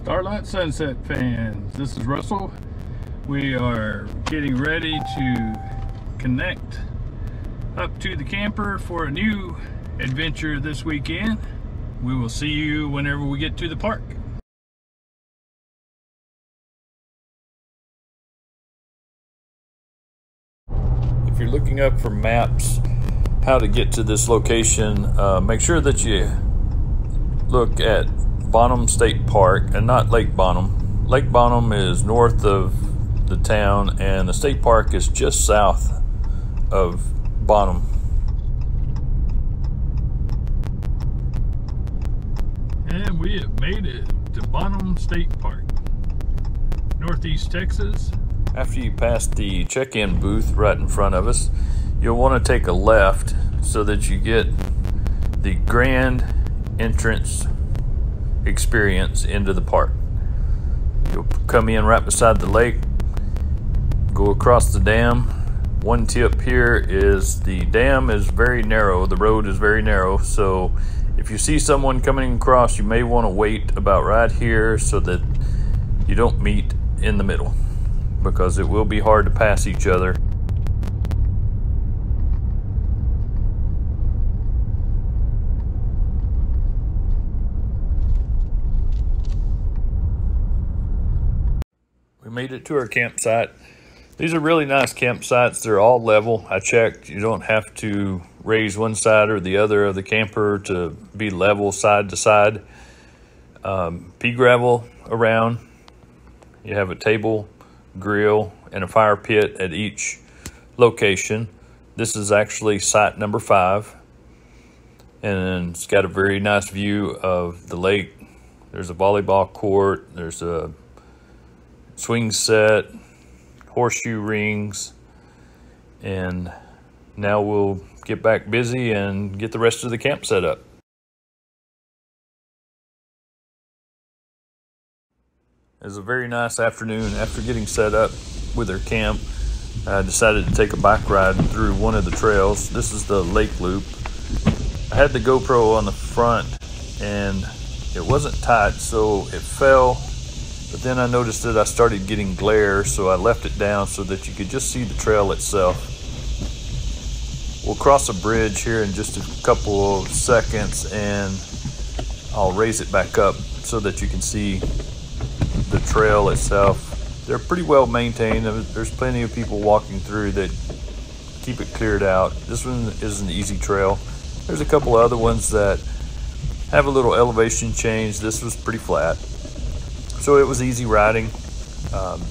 Starlight Sunset fans, this is Russell. We are getting ready to connect up to the camper for a new adventure this weekend. We will see you whenever we get to the park. If you're looking up for maps how to get to this location, make sure that you look at Bonham State Park and not Lake Bonham. Lake Bonham is north of the town and the state park is just south of Bonham. And we have made it to Bonham State Park, Northeast Texas. After you pass the check-in booth right in front of us, you'll want to take a left so that you get the grand entrance experience into the park. You'll come in right beside the lake, go across the dam. One tip here is the dam is very narrow, the road is very narrow, so if you see someone coming across, you may want to wait about right here so that you don't meet in the middle, because it will be hard to pass each other. We made it to our campsite. These are really nice campsites. They're all level. I checked. You don't have to raise one side or the other of the camper to be level side to side. Pea gravel around. You have a table, grill, and a fire pit at each location. This is actually site number 5. And it's got a very nice view of the lake. There's a volleyball court. There's a swing set, horseshoe rings, and now we'll get back busy and get the rest of the camp set up. It was a very nice afternoon. After getting set up with our camp, I decided to take a bike ride through one of the trails. This is the lake loop. I had the GoPro on the front and it wasn't tight, so it fell. But then I noticed that I started getting glare, so I left it down so that you could just see the trail itself. We'll cross a bridge here in just a couple of seconds and I'll raise it back up so that you can see the trail itself. They're pretty well maintained. There's plenty of people walking through that keep it cleared out. This one is an easy trail. There's a couple other ones that have a little elevation change. This was pretty flat, so it was easy riding.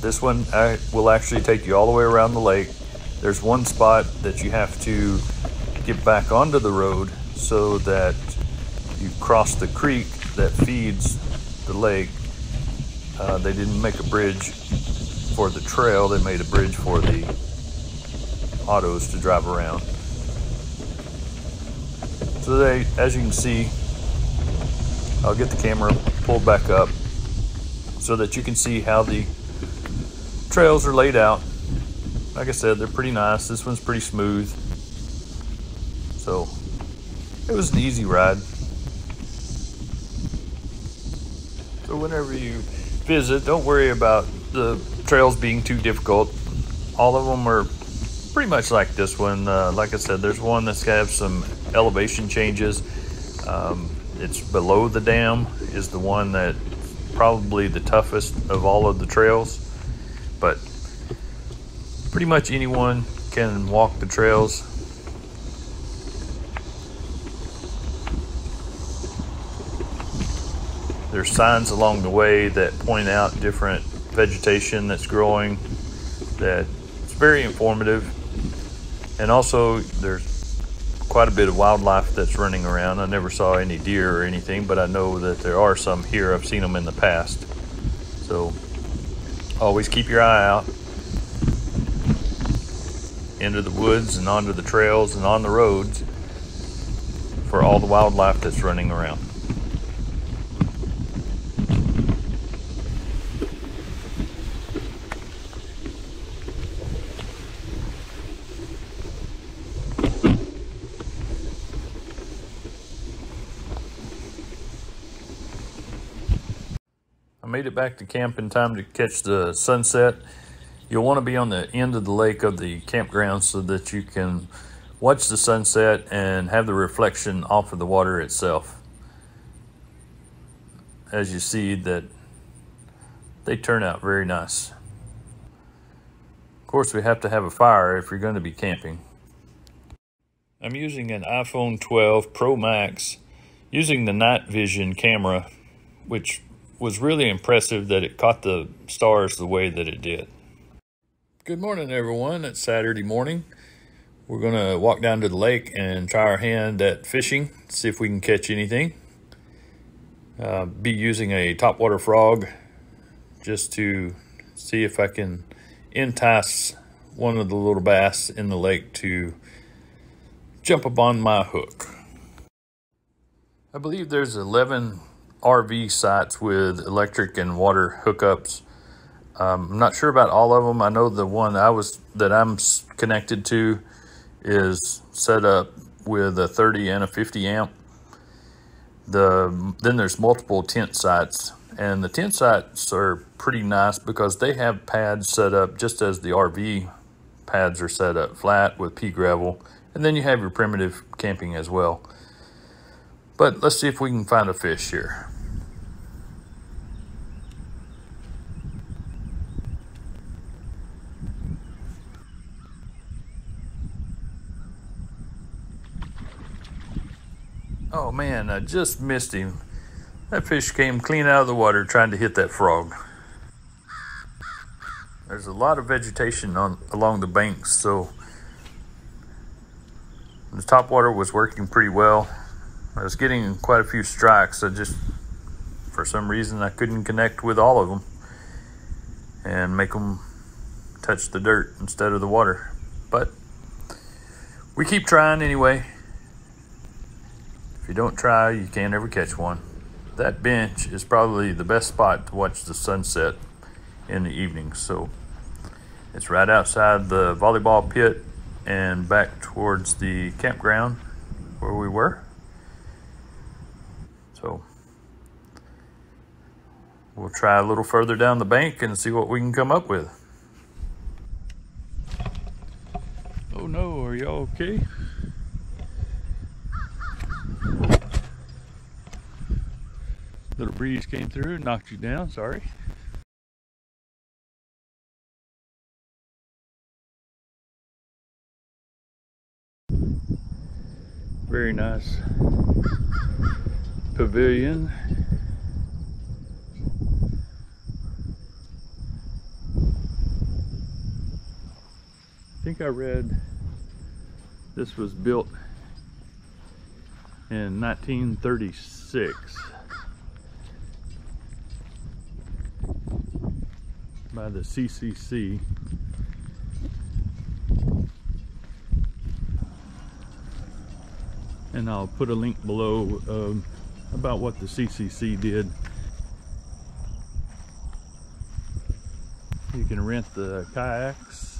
This one will actually take you all the way around the lake. There's one spot that you have to get back onto the road so that you cross the creek that feeds the lake. They didn't make a bridge for the trail, they made a bridge for the autos to drive around. So as you can see, I'll get the camera pulled back up so that you can see how the trails are laid out. Like I said, they're pretty nice. This one's pretty smooth. So it was an easy ride. So whenever you visit, don't worry about the trails being too difficult. All of them are pretty much like this one. Like I said, there's one that's got some elevation changes. It's below the dam is the one that probably the toughest of all of the trails, but pretty much anyone can walk the trails. There's signs along the way that point out different vegetation that's growing. That it's very informative, and also there's quite a bit of wildlife that's running around. I never saw any deer or anything, but I know that there are some here. I've seen them in the past. So always keep your eye out into the woods and onto the trails and on the roads for all the wildlife that's running around. I made it back to camp in time to catch the sunset. You'll want to be on the end of the lake of the campground so that you can watch the sunset and have the reflection off of the water itself. As you see that they turn out very nice. Of course, we have to have a fire if you're going to be camping. I'm using an iPhone 12 Pro Max using the night vision camera, which was really impressive that it caught the stars the way that it did. Good morning, everyone. It's Saturday morning. We're going to walk down to the lake and try our hand at fishing, see if we can catch anything. Be using a topwater frog just to see if I can entice one of the little bass in the lake to jump upon my hook. I believe there's 11 RV sites with electric and water hookups. I'm not sure about all of them. I know the one that I'm connected to is set up with a 30 and a 50 amp. Then there's multiple tent sites, and the tent sites are pretty nice because they have pads set up just as the RV pads are set up, flat with pea gravel, and then you have your primitive camping as well. But let's see if we can find a fish here. Oh man, I just missed him. That fish came clean out of the water trying to hit that frog. There's a lot of vegetation along the banks, so the topwater was working pretty well. I was getting quite a few strikes. For some reason, I couldn't connect with all of them and make them touch the dirt instead of the water. But we keep trying anyway. If you don't try, you can't ever catch one. That bench is probably the best spot to watch the sunset in the evening. So it's right outside the volleyball pit and back towards the campground where we were. So we'll try a little further down the bank and see what we can come up with. Oh no, are y'all okay? Little breeze came through and knocked you down, sorry. Very nice pavilion. I think I read this was built in 1936 by the CCC. And I'll put a link below about what the CCC did. You can rent the kayaks,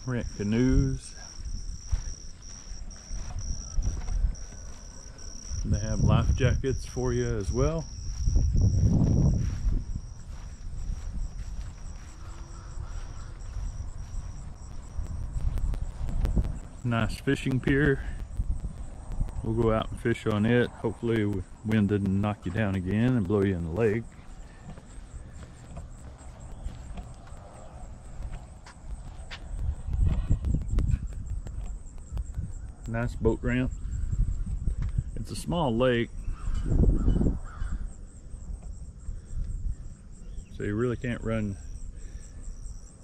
rent canoes. They have life jackets for you as well. Nice fishing pier. We'll go out and fish on it. Hopefully the wind didn't knock you down again and blow you in the lake. Nice boat ramp. It's a small lake, so you really can't run.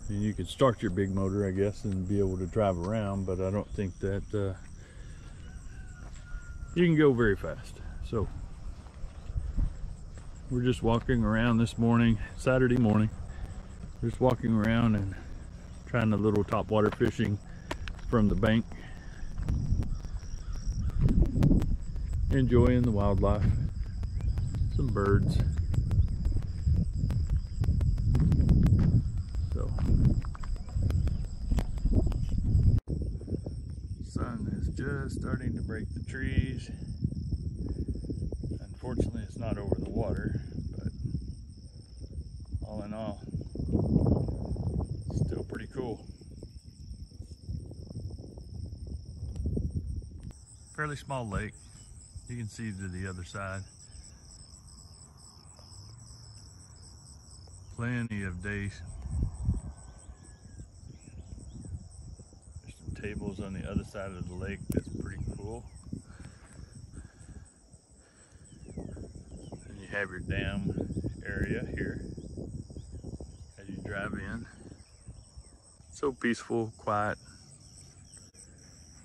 And you could start your big motor, I guess, and be able to drive around, but I don't think that you can go very fast. So we're just walking around this morning, Saturday morning, just walking around and trying a little topwater fishing from the bank, enjoying the wildlife, some birds. So sun is just starting to break the trees. Unfortunately, it's not over the water, but all in all, still pretty cool. Fairly small lake. You can see to the other side. Plenty of days. There's some tables on the other side of the lake. That's pretty cool. And you have your dam area here as you drive in. So peaceful, quiet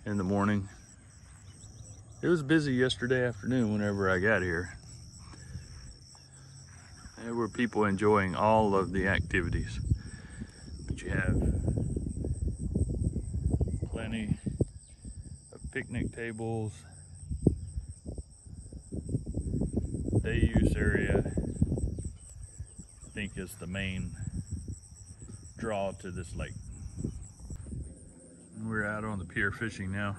in the morning. It was busy yesterday afternoon whenever I got here. There were people enjoying all of the activities. But you have plenty of picnic tables, day use area, I think is the main draw to this lake. We're out on the pier fishing now.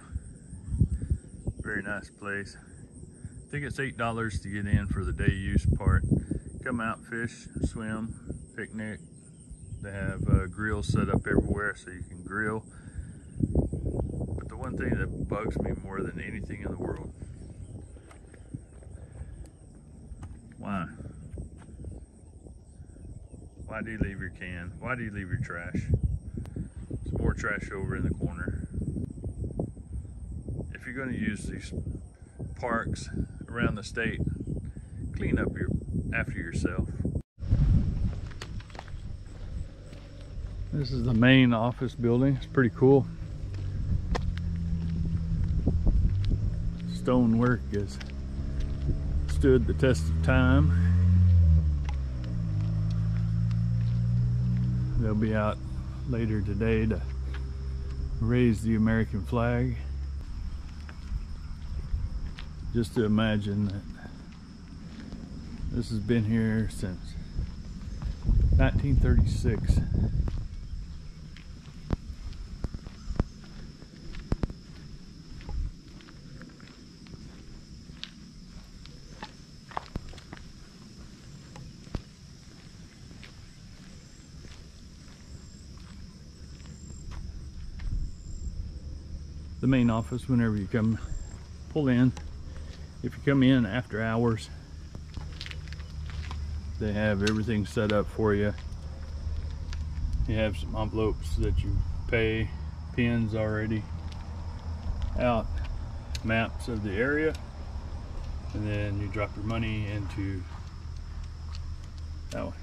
Very nice place. I think it's $8 to get in for the day use part. Come out, fish, swim, picnic. They have grills set up everywhere so you can grill. But the one thing that bugs me more than anything in the world, why do you leave your can? Why do you leave your trash? There's more trash over in the corner. If you're going to use these parks around the state, clean up after yourself. This is the main office building. It's pretty cool. Stonework has stood the test of time. They'll be out later today to raise the American flag. Just to imagine that this has been here since 1936. The main office, whenever you pull in, if you come in after hours, they have everything set up for you. You have some envelopes that you pay, pins already out, maps of the area, and then you drop your money into that one.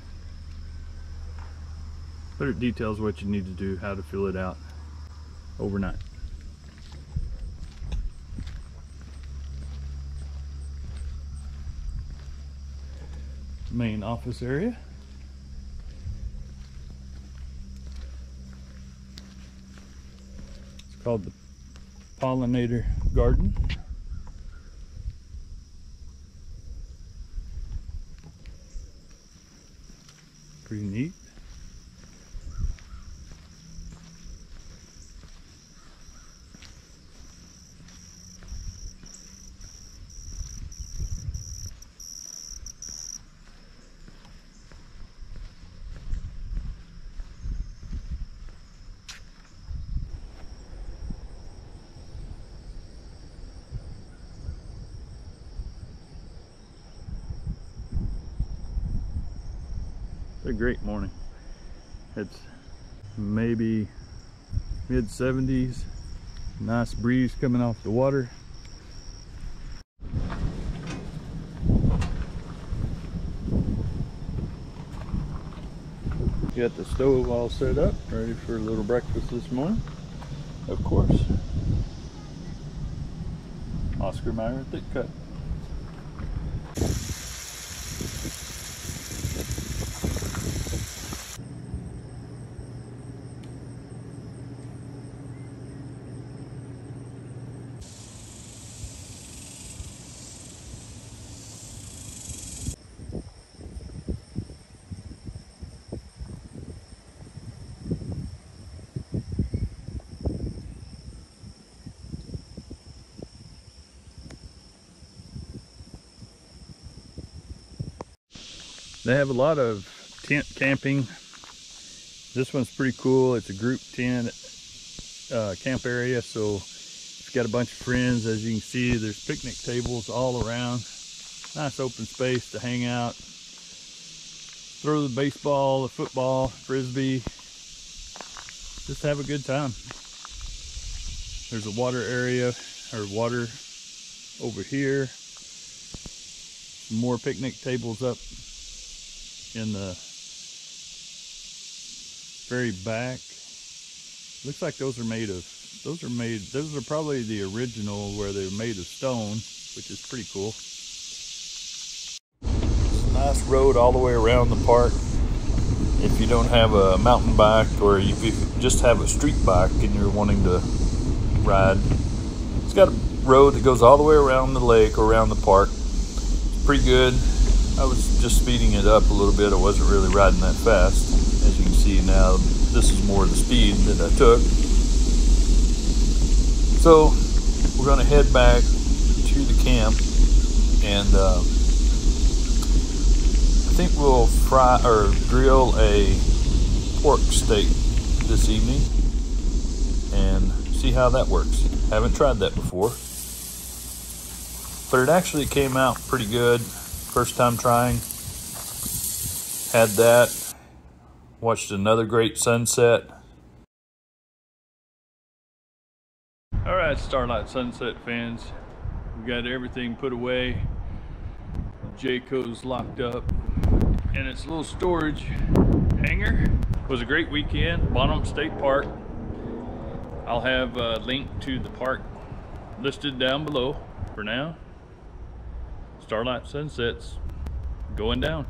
But it details what you need to do, how to fill it out overnight. Main office area. It's called the Pollinator Garden. Pretty neat. It's a great morning. It's maybe mid-70s. Nice breeze coming off the water. Got the stove all set up, ready for a little breakfast this morning. Of course, Oscar Mayer thick cut. They have a lot of tent camping. This one's pretty cool. It's a group tent camp area, so it's got a bunch of friends. As you can see, there's picnic tables all around. Nice open space to hang out, throw the baseball, the football, frisbee, just have a good time. There's a water area, or water over here. Some more picnic tables up in the very back. Looks like those are probably the original, where they're made of stone, which is pretty cool. It's a nice road all the way around the park. If you don't have a mountain bike, or if you just have a street bike and you're wanting to ride, it's got a road that goes all the way around the lake or around the park. It's pretty good. I was just speeding it up a little bit. I wasn't really riding that fast. As you can see now, this is more the speed that I took. So we're going to head back to the camp, and I think we'll fry or grill a pork steak this evening and see how that works. Haven't tried that before, but it actually came out pretty good. First time trying. Had that. Watched another great sunset. All right, Starlight Sunset fans, we got everything put away. Jayco's locked up in its little storage hangar. It was a great weekend. Bonham State Park. I'll have a link to the park listed down below. For now, Starlight Sunsets going down.